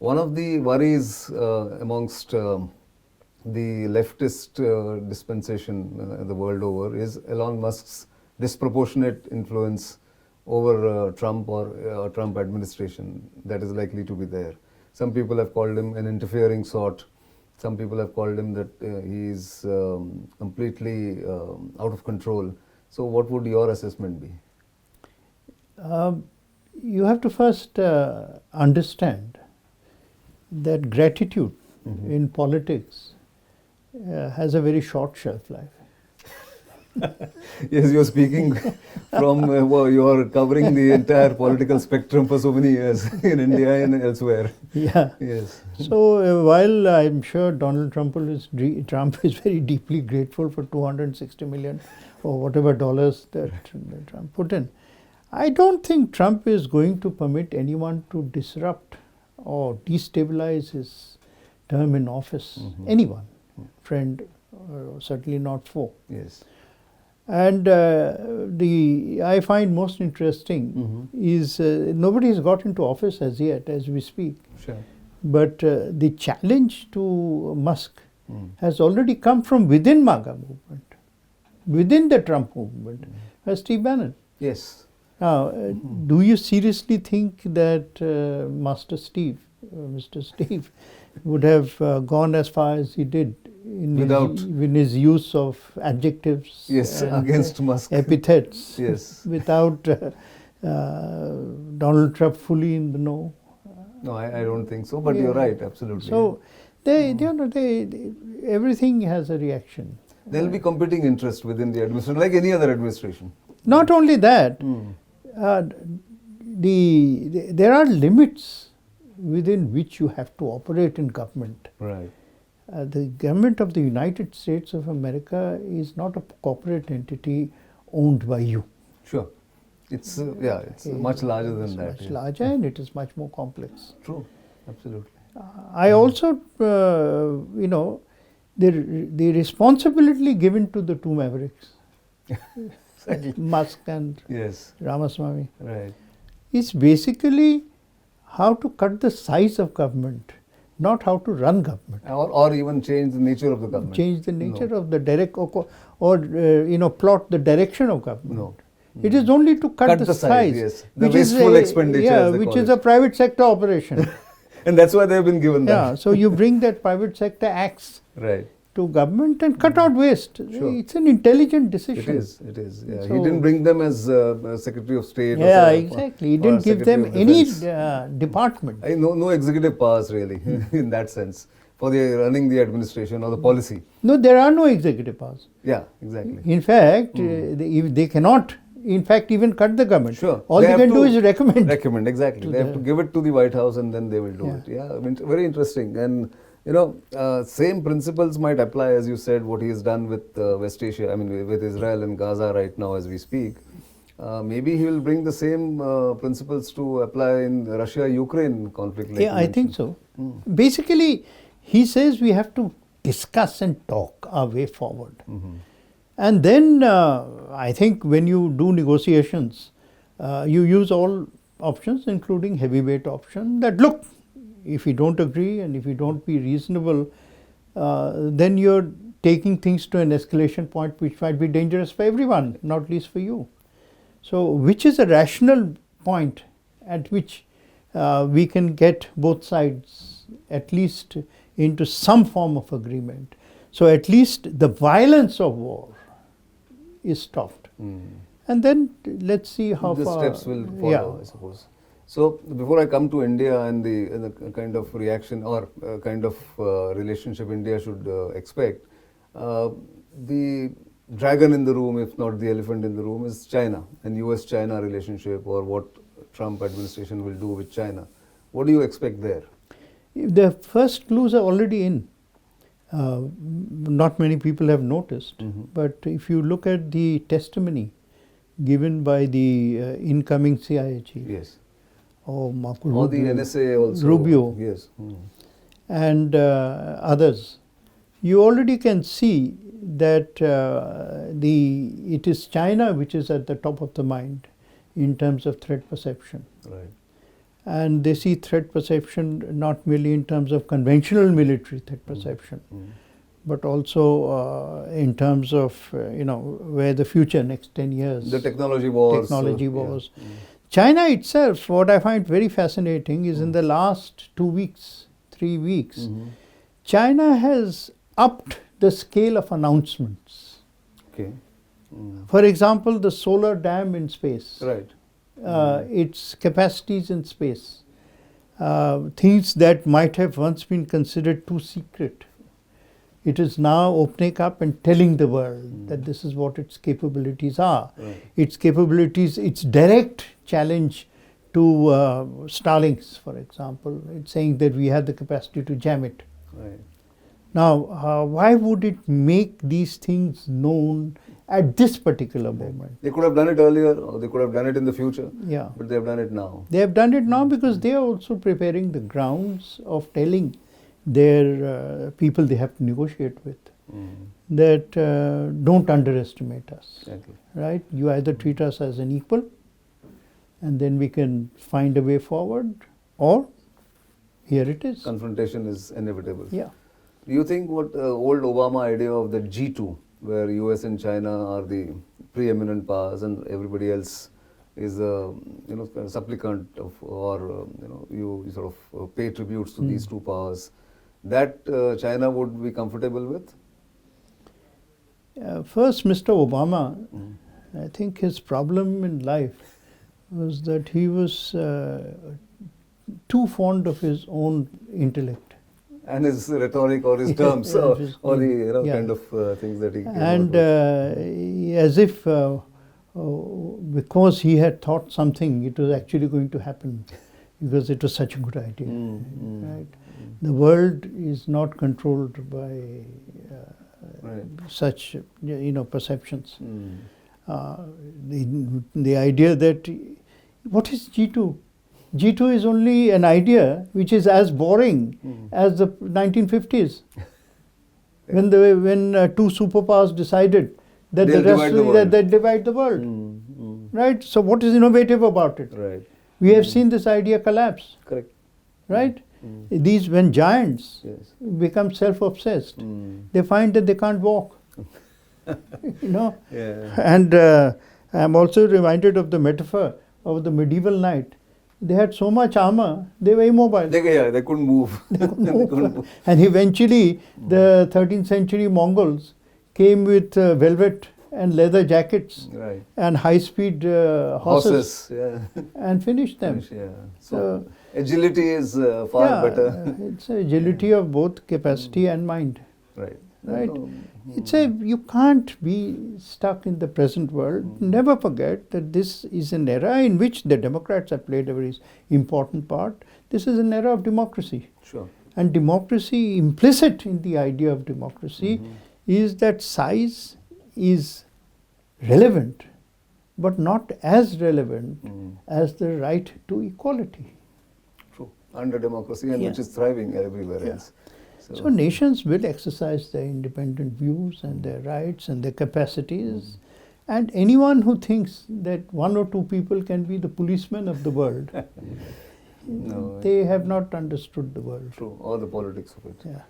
One of the worries amongst the leftist dispensation the world over is Elon Musk's disproportionate influence over Trump or Trump administration that is likely to be there. Some people have called him an interfering sort. Some people have called him that he is completely out of control. So what would your assessment be? You have to first understand that gratitude in politics has a very short shelf life. Yes, you're speaking from, you're covering the entire political spectrum for so many years in India and elsewhere. Yeah. Yes. So while I'm sure Donald Trump is very deeply grateful for 260 million or whatever dollars that Trump put in, I don't think Trump is going to permit anyone to disrupt or destabilize his term in office. Anyone, friend, certainly not foe. Yes. And I find most interesting is nobody has got into office as yet, as we speak. Sure. But the challenge to Musk has already come from within MAGA movement, within the Trump movement, as Steve Bannon. Yes. Now, do you seriously think that Mr. Steve would have gone as far as he did in his use of adjectives, against Musk, epithets, without Donald Trump fully in the know? No, I don't think so. But you're right, absolutely. So everything has a reaction. There'll be competing interest within the administration, like any other administration. Not only that, there are limits within which you have to operate in government. Right. The government of the United States of America is not a corporate entity owned by you. Sure. It's much larger than that. Much larger, and it is much more complex. True. Absolutely. I also, the responsibility given to the two mavericks, Musk and Ramaswamy, is basically how to cut the size of government, not how to run government. Or even change the nature of the government. Change the nature of the plot the direction of government. No. It is only to cut the size. The wasteful expenditure. Which is a private sector operation. And that's why they've been given that. Yeah, so you bring that private sector axe to government and cut out waste. Sure. It's an intelligent decision. It is. Yeah. So, he didn't bring them as Secretary of State. Yeah, exactly. He didn't give them any department. No executive powers really, in that sense, for running the administration or the policy. No, there are no executive powers. Yeah, exactly. In fact, they cannot, in fact, even cut the government. Sure. All they can do is recommend. Recommend, exactly. They have to give it to the White House and then they will do it. Yeah, I mean, very interesting. And same principles might apply, as you said, what he has done with West Asia, I mean, with Israel and Gaza right now as we speak. Maybe he will bring the same principles to apply in the Russia-Ukraine conflict. Like I think so. Basically, he says we have to discuss and talk our way forward. And then I think when you do negotiations, you use all options, including heavyweight option, that look, if you don't agree and if you don't be reasonable, then you're taking things to an escalation point which might be dangerous for everyone, not least for you. So which is a rational point at which we can get both sides at least into some form of agreement. So at least the violence of war is stopped. And then let's see how the far steps will follow, I suppose. So before I come to India and the kind of reaction or kind of relationship India should expect, the dragon in the room, if not the elephant in the room, is China and US-China relationship, or what Trump administration will do with China. What do you expect there? The first clues are already in. Not many people have noticed, but if you look at the testimony given by the incoming CIA chief, or Marco Rubio, or the NSA also, Rubio, and others, you already can see that it is China which is at the top of the mind in terms of threat perception. Right. and they see threat perception not merely in terms of conventional military threat perception, but also in terms of where the future next 10 years. The technology wars. Technology wars. Yeah. China itself, what I find very fascinating is in the last 2 weeks, 3 weeks, China has upped the scale of announcements. Okay. For example, the solar dam in space. Right. Its capacities in space. Things that might have once been considered too secret. It is now opening up and telling the world that this is what its capabilities are. Right. Its capabilities, its direct challenge to Starlinks, for example. It's saying that we have the capacity to jam it. Right. Now, why would it make these things known at this particular moment? They could have done it earlier, or they could have done it in the future. Yeah. But they have done it now. They have done it now because they are also preparing the grounds of telling their people they have to negotiate with that don't underestimate us. Exactly. Right? You either treat us as an equal, and then we can find a way forward, or here it is. Confrontation is inevitable. Yeah. Do you think what old Obama idea of the G2, where US and China are the preeminent powers and everybody else is a supplicant of, or you sort of pay tributes to these two powers, that China would be comfortable with? First, Mr. Obama, I think his problem in life was that he was too fond of his own intellect. And his rhetoric or his terms or the kind of things that he came and out with. As if because he had thought something, it was actually going to happen because it was such a good idea. Right? The world is not controlled by such perceptions. The idea that what is G2? G2 is only an idea which is as boring as the 1950s when two superpowers decided that they divide the world. Right? So what is innovative about it? Right. We have seen this idea collapse. Correct. Right? These, when giants become self-obsessed, they find that they can't walk. Yeah. And I'm also reminded of the metaphor of the medieval knight. They had so much armor, they were immobile. They couldn't move. They couldn't move. And eventually, the 13th century Mongols came with velvet and leather jackets and high-speed horses and finished them. So agility is far better. It's agility of both capacity and mind. Right. You can't be stuck in the present world. Never forget that this is an era in which the Democrats have played a very important part. This is an era of democracy. Sure. And democracy, implicit in the idea of democracy, is that size is relevant, but not as relevant as the right to equality. True. Under democracy, and which is thriving everywhere else. So nations will exercise their independent views and their rights and their capacities. And anyone who thinks that one or two people can be the policemen of the world, they have not understood the world. True, or the politics of it. Yeah.